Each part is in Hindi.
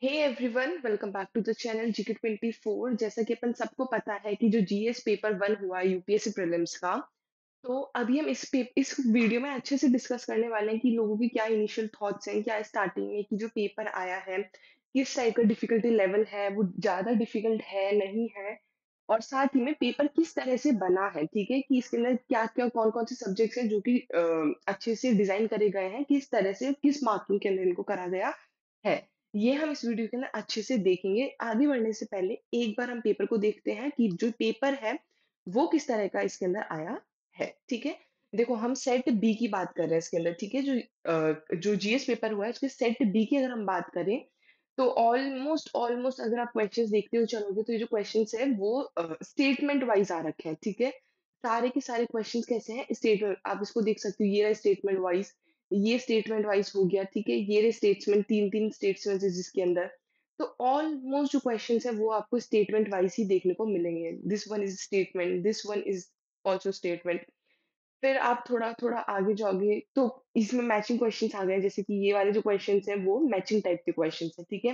Hey everyone, welcome back to the channel GK 24। जैसा कि अपन सबको पता है कि जो जीएस पेपर वन हुआ यूपीएससी प्रीलिम्स का, तो अभी हम इस वीडियो में अच्छे से डिस्कस करने वाले हैं कि लोगों की क्या इनिशियल थॉट्स हैं, क्या स्टार्टिंग में कि जो पेपर आया है किस टाइप का डिफिकल्टी लेवल है, वो ज्यादा डिफिकल्ट है नहीं है, और साथ ही में पेपर किस तरह से बना है। ठीक है कि इसके अंदर क्या क्या कौन कौन से सब्जेक्ट्स हैं जो कि अच्छे से डिजाइन करे गए हैं, किस तरह से किस मार्किंग के अंदर इनको करा गया है। ये हम इस वीडियो के अंदर अच्छे से देखेंगे। आगे बढ़ने से पहले एक बार हम पेपर को देखते हैं कि जो पेपर है वो किस तरह का इसके अंदर आया है। ठीक है, देखो हम सेट बी की बात कर रहे हैं इसके अंदर। ठीक है, जो जीएस पेपर हुआ है उसके सेट बी की अगर हम बात करें तो ऑलमोस्ट ऑलमोस्ट अगर आप क्वेश्चंस देखते हो चलोगे तो ये जो क्वेश्चंस है वो स्टेटमेंट वाइज आ रखे हैं। ठीक है, सारे के सारे क्वेश्चंस कैसे हैं, स्टेटमेंट आप इसको देख सकते हो। ये रहा स्टेटमेंट वाइज, ये स्टेटमेंट वाइज हो गया। ठीक है, ये रहे स्टेटमेंट, तीन तीन स्टेटमेंट है जिसके अंदर। तो ऑलमोस्ट जो क्वेश्चंस है वो आपको स्टेटमेंट वाइज ही देखने को मिलेंगे। This one is statement, this one is also statement. फिर आप थोड़ा-थोड़ा आगे जाओगे तो इसमें मैचिंग क्वेश्चंस आ गए, जैसे कि ये वाले जो क्वेश्चंस हैं वो मैचिंग टाइप के क्वेश्चंस हैं। ठीक है?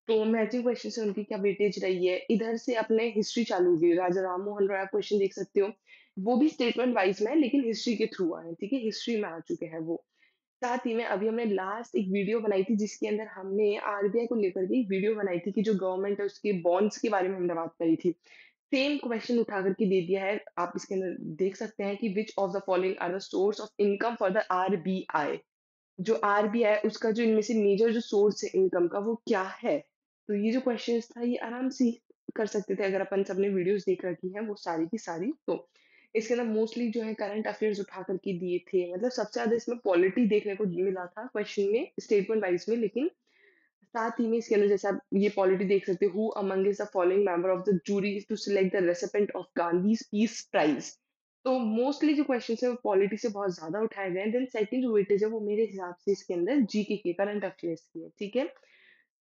तो मैचिंग क्वेश्चन से उनकी क्या वेटेज रही है। इधर से अपने हिस्ट्री चालू हुई, राजा राम मोहन रॉय आप क्वेश्चन देख सकते हो। वो भी स्टेटमेंट वाइज में है लेकिन हिस्ट्री के थ्रू आए हैं। ठीक है? हिस्ट्री में आ चुके हैं वो। साथ ही में अभी हमने लास्ट एक वीडियो बनाई थी जिसके अंदर हमने आरबीआई को लेकर के एक वीडियो बनाई थी कि जो गवर्नमेंट है उसके बॉन्ड्स के बारे में हमने बात करी थी। सेम क्वेश्चन उठा करके दे दिया है। आप इसके अंदर देख सकते हैं कि which of the following are the source of income for the RBI. जो आरबीआई उसका जो इनमें से मेजर जो सोर्स है इनकम का वो क्या है। तो ये जो क्वेश्चन था ये आराम से कर सकते थे अगर अपन सबने वीडियोस देख रखी हैं वो सारी की सारी। तो इसके अंदर मोस्टली जो है करंट अफेयर्स उठा करके दिए थे। मतलब सबसे ज्यादा इसमें पॉलिटी देखने को मिला था क्वेश्चन में, स्टेटमेंट वाइज में। लेकिन साथ ही में इसके अंदर जैसे आप ये पॉलिटी देख सकते हो, who among is the following member of the jury to select the recipient of Gandhi's peace prize. तो मोस्टली जो क्वेश्चन है वो पॉलिटी से बहुत ज्यादा उठाए गए हैं। देन सेकंड जो वेटेज है वो मेरे हिसाब से इसके अंदर जीके के करंट अफेयर्स की है। ठीक है,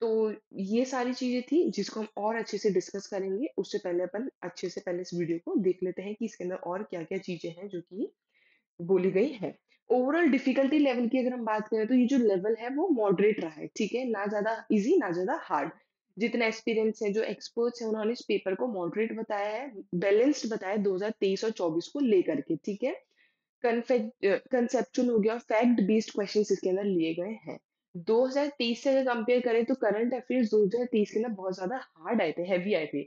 तो ये सारी चीजें थी जिसको हम और अच्छे से डिस्कस करेंगे। उससे पहले अपन अच्छे से पहले इस वीडियो को देख लेते हैं कि इसके अंदर और क्या क्या चीजें हैं जो कि बोली गई है। ओवरऑल डिफिकल्टी लेवल की अगर हम बात करें तो ये जो लेवल है वो मॉडरेट रहा है। ठीक है, ना ज्यादा इजी ना ज्यादा हार्ड। जितने एक्सपीरियंस है, जो एक्सपर्ट्स हैं, उन्होंने इस पेपर को मॉडरेट बताया है, बैलेंस्ड बताया 2023 और 24 को लेकर के। ठीक है, कंसेप्चुअल हो गया, फैक्ट बेस्ड क्वेश्चन इसके अंदर लिए गए हैं। 2023 से अगर कंपेयर करें तो करंट अफेयर्स 2023 के अंदर बहुत ज्यादा हार्ड आए थे, हैवी आए थे।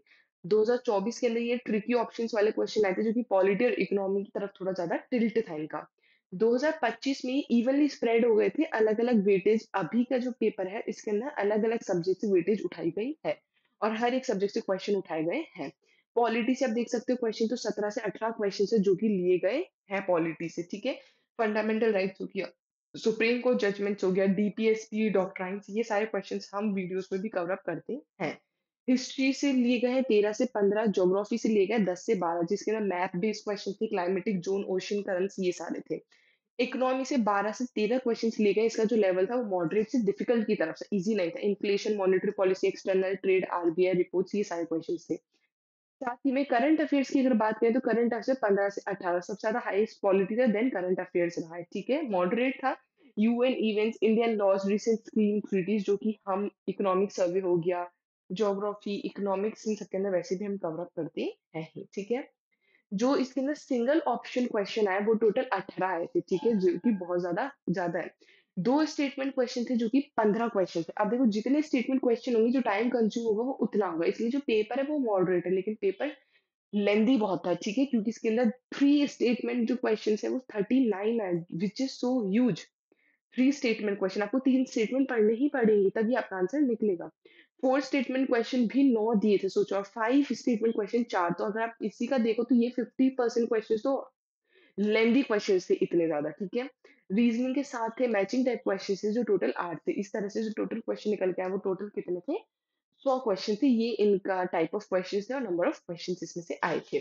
2024 के अंदर ये ट्रिकी ऑप्शंस वाले क्वेश्चन आए थे जो कि पॉलिटी और इकोनॉमी की तरफ थोड़ा ज्यादा टिल्ट था इनका। 2025 में इवनली स्प्रेड हो गए थे अलग अलग वेटेज। अभी का जो पेपर है इसके अंदर अलग अलग सब्जेक्ट से वेटेज उठाई गई है और हर एक सब्जेक्ट से क्वेश्चन उठाए गए हैं। पॉलिटी से आप देख सकते हो क्वेश्चन तो 17 से 18 क्वेश्चन से जो कि लिए गए हैं पॉलिटी से। ठीक है, फंडामेंटल राइट्स हो गया, सुप्रीम कोर्ट जजमेंट्स हो गया, डीपीएसपी डॉक्ट्राइन्स, ये सारे क्वेश्चंस हम वीडियोस में भी कवर अप करते हैं। हिस्ट्री से लिए गए हैं 13 से 15, ज्योग्राफी से लिए गए 10 से 12 जिसके अंदर मैप बेस्ड क्वेश्चन थे, क्लाइमेटिक जोन, ओशन करंट्स, ये सारे थे। इकोनॉमी से 12 से 13 क्वेश्चंस लिए गए। इसका जो लेवल था वो मॉडरेट से डिफिकल्ट की तरफ से, इजी नहीं था। Inflation, monetary policy, external trade, RBI reports, ये सारे क्वेश्चंस थे। साथ ही में करंट अफेयर्स की अगर बात करें तो करंट अफेयर 15 से 18 सबसे ज्यादा हाईएस्ट क्वालिटी था। देन करंट अफेयर्स रहा है। ठीक है, मॉडरेट था। UN events, Indian laws, recent screen treaties जो कि हम इकोनॉमिक सर्वे हो गया, ज्योग्राफी, इकोनॉमिक्स, इन सबके अंदर वैसे भी हम कवर अप करते हैं ही। ठीक है, जो इसके अंदर सिंगल ऑप्शन क्वेश्चन आए वो टोटल 18 आए थे। ठीक है, जो कि बहुत ज्यादा ज्यादा है। दो स्टेटमेंट क्वेश्चन थे जो कि 15 क्वेश्चन थे। अब देखो जितने स्टेटमेंट क्वेश्चन होंगे जो टाइम कंज्यूम होगा वो उतना होगा, इसलिए जो पेपर है वो मॉडरेट है लेकिन पेपर लेंदी बहुत था। ठीक है, क्योंकि इसके अंदर थ्री स्टेटमेंट जो क्वेश्चन है वो 39 है, which is so huge. Three statement question, आपको तीन स्टेटमेंट पढ़ने ही पड़ेंगे तभी आपका आंसर निकलेगा। फोर स्टेटमेंट क्वेश्चन भी 9 दिए थे सोचो, और फाइव स्टेटमेंट क्वेश्चन चार। तो अगर आप इसी का देखो तो ये 50% क्वेश्चन तो लेंदी क्वेश्चन थे इतने ज्यादा। ठीक है, रीजनिंग के साथ थे मैचिंग टाइप क्वेश्चन थे जो टोटल 8 थे। इस तरह से जो टोटल क्वेश्चन निकल के आए वो टोटल कितने थे, 100 क्वेश्चन थे। ये इनका टाइप ऑफ क्वेश्चन थे और नंबर ऑफ क्वेश्चन इसमें से आए थे।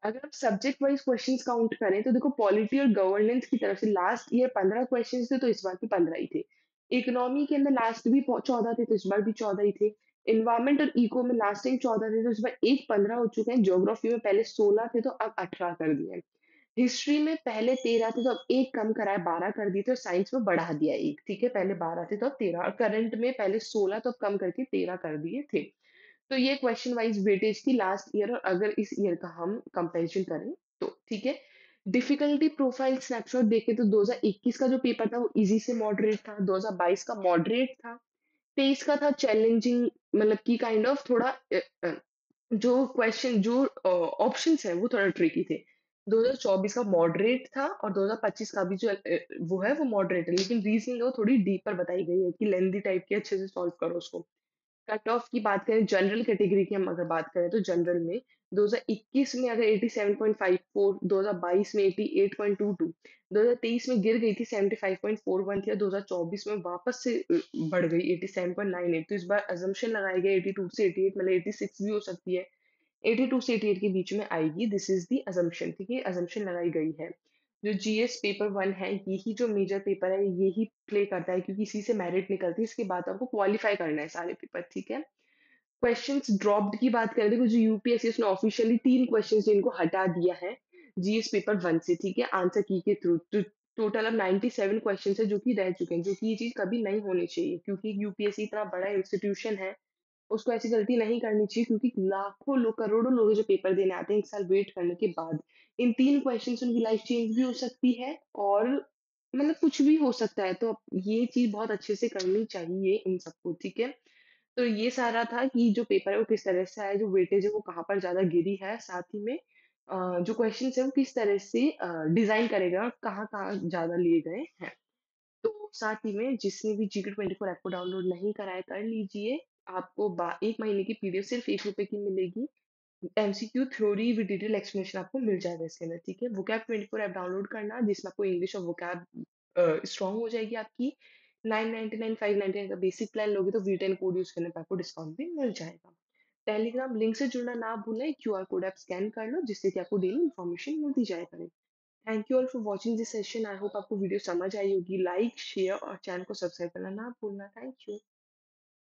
अगर आप सब्जेक्ट वाइज क्वेश्चंस काउंट करें तो देखो पॉलिटी और गवर्नेंस की तरफ से लास्ट ईयर 15 क्वेश्चंस थे तो इस बार भी 15 ही थे। इकोनॉमी के अंदर लास्ट भी 14 थे तो इस बार भी 14 ही थे। इन्वायरमेंट और इको में लास्ट टाइम 14 थे तो इस बार एक 15 हो चुके हैं। ज्योग्राफी में पहले 16 थे तो अब 18 कर दिए हैं। हिस्ट्री में पहले 13 थे तो अब 1 कम करा है 12 कर दिए थे और साइंस में बढ़ा दिया 1 ठीक है? पहले 12 थे तो अब 13 और करंट में पहले 16 तो अब कम करके 13 कर दिए थे। तो ये क्वेश्चन वाइज़ वेटेज थी लास्ट ईयर और अगर इस ईयर का हम कंपैरिज़न करें तो, ठीक है? डिफिकल्टी प्रोफाइल स्नैपशॉट देखें तो 2021 का जो पेपर था वो ईज़ी से मॉडरेट था, 2022 का मॉडरेट था, 23 का था चैलेंजिंग मतलब कि काइंड ऑफ थोड़ा जो क्वेश्चन जो ऑप्शंस हैं वो थोड़ा ट्रिकी थे। 2024 का मॉडरेट था और 2025 का भी जो वो है वो मॉडरेट है, लेकिन रीज़निंग है वो थोड़ी डीपर बताई गई है कि लेंथी टाइप की अच्छे से सॉल्व करो उसको। कट ऑफ की बात करें जनरल कैटेगरी की हम अगर बात करें तो जनरल में 2021 में अगर 87.54 2022 में 88.22 2023 में गिर गई थी 75.41 थी और 2024 में वापस से बढ़ गई 87.98 तो इस बार अजम्पशन लगाया गया 82 से 88 मतलब 86 भी हो सकती है 82 से 88 के बीच में आएगी दिस इज दी अजम्पशन ठीक है अजम्पशन लगाई गई है जो जीएस पेपर वन है यही जो मेजर पेपर है यही प्ले करता है क्योंकि इसी से मेरिट निकलती है इसके बाद आपको क्वालिफाई करना है सारे पेपर ठीक है क्वेश्चंस ड्रॉप्ड की बात करें तो जो यूपीएससी उसने ऑफिशियली 3 क्वेश्चंस जिनको हटा दिया है जीएस पेपर 1 से ठीक है आंसर की के थ्रू तो टोटल अब 97 क्वेश्चंस है जो कि रह चुके हैं जो कि ये चीज कभी नहीं होनी चाहिए क्योंकि यूपीएससी इतना बड़ा इंस्टीट्यूशन है उसको ऐसी गलती नहीं करनी चाहिए क्योंकि लाखों लोग करोड़ों लोग जो पेपर देने आते हैं 1 साल वेट करने के बाद इन 3 क्वेश्चन से उनकी लाइफ चेंज भी हो सकती है और मतलब कुछ भी हो सकता है तो ये चीज बहुत अच्छे से करनी चाहिए इन सबको ठीक है तो ये सारा था कि जो पेपर है वो किस तरह से आया, जो वेटेज है वो कहाँ पर ज़्यादा गिरी है, साथ ही में जो क्वेश्चन्स हैं वो किस तरह से डिज़ाइन करे गए हैं और कहाँ-कहाँ ज़्यादा लिए गए हैं। तो साथ ही में जिसने भी जीके 24 ऐप को डाउनलोड नहीं करा है कर लीजिए। आपको बा 1 महीने की पीडीएफ सिर्फ़ ₹1 की मिलेगी। MCQ theory with detail explanation आपको मिल जाएगा इसके अंदर, ठीक है? वोकैब 24 ऐप डाउनलोड करना जिसमें आपको इंग्लिश और वोकैब स्ट्रॉन्ग हो जाएगी आपकी। 999 599 का बेसिक प्लान लोगे तो V10 कोड यूज़ करने पे आपको डिस्काउंट भी मिल जाएगा। टेलीग्राम लिंक से जुड़ना ना भूलें, क्यूआर कोड आप स्कैन कर लो जिससे कि आपको डेली इन्फॉर्मेशन मिलती जाया करे। Thank you all for watching this session. I hope आपको वीडियो समझ आई होगी। लाइक, शेयर और चैनल को सब्सक्राइब करना ना भूलना। Thank you.